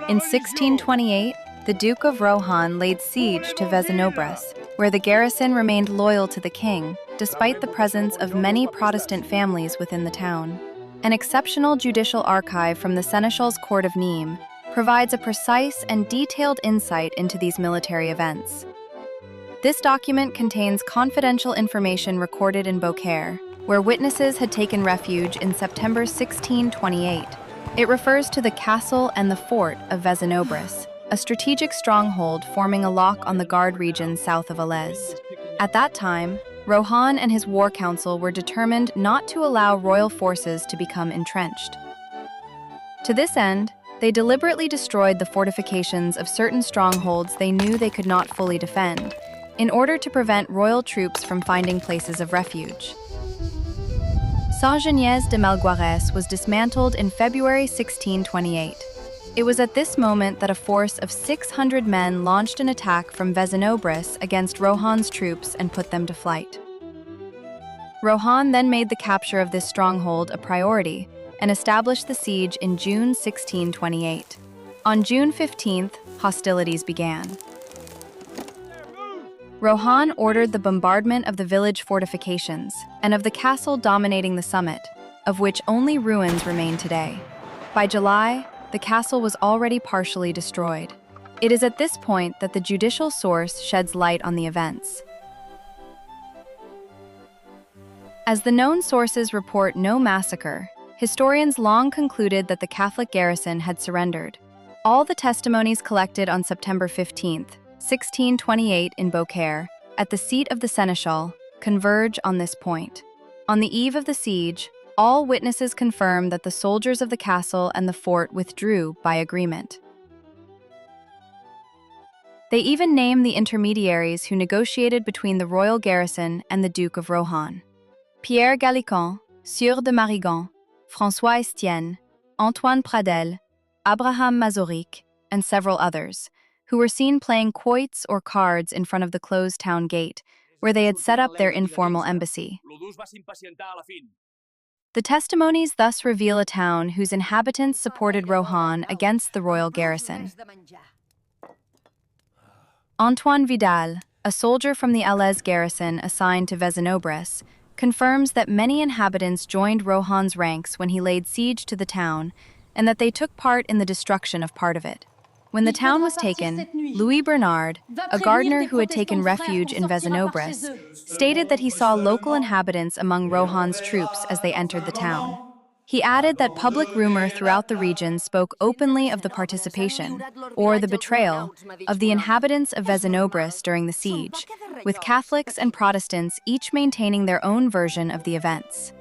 In 1628, the Duke of Rohan laid siege to Vézénobres, where the garrison remained loyal to the king, despite the presence of many Protestant families within the town. An exceptional judicial archive from the Seneschal's court of Nîmes provides a precise and detailed insight into these military events. This document contains confidential information recorded in Beaucaire, where witnesses had taken refuge in September 1628. It refers to the castle and the fort of Vézénobres, a strategic stronghold forming a lock on the Gard region south of Alès. At that time, Rohan and his war council were determined not to allow royal forces to become entrenched. To this end, they deliberately destroyed the fortifications of certain strongholds they knew they could not fully defend, in order to prevent royal troops from finding places of refuge. Saint-Geniez de Malguarès was dismantled in February 1628. It was at this moment that a force of 600 men launched an attack from Vézénobres against Rohan's troops and put them to flight. Rohan then made the capture of this stronghold a priority and established the siege in June 1628. On June 15th, hostilities began. Rohan ordered the bombardment of the village fortifications and of the castle dominating the summit, of which only ruins remain today. By July, the castle was already partially destroyed. It is at this point that the judicial source sheds light on the events. As the known sources report no massacre, historians long concluded that the Catholic garrison had surrendered. All the testimonies collected on September 15th, 1628 in Beaucaire, at the seat of the Seneschal, converge on this point. On the eve of the siege, all witnesses confirm that the soldiers of the castle and the fort withdrew by agreement. They even name the intermediaries who negotiated between the royal garrison and the Duke of Rohan: Pierre Gallican, Sieur de Marigon, François Estienne, Antoine Pradel, Abraham Mazoric, and several others, who were seen playing quoits or cards in front of the closed town gate, where they had set up their informal embassy. The testimonies thus reveal a town whose inhabitants supported Rohan against the royal garrison. Antoine Vidal, a soldier from the Alès garrison assigned to Vézénobres, confirms that many inhabitants joined Rohan's ranks when he laid siege to the town, and that they took part in the destruction of part of it. When the town was taken, Louis Bernard, a gardener who had taken refuge in Vézénobres, stated that he saw local inhabitants among Rohan's troops as they entered the town. He added that public rumor throughout the region spoke openly of the participation, or the betrayal, of the inhabitants of Vézénobres during the siege, with Catholics and Protestants each maintaining their own version of the events.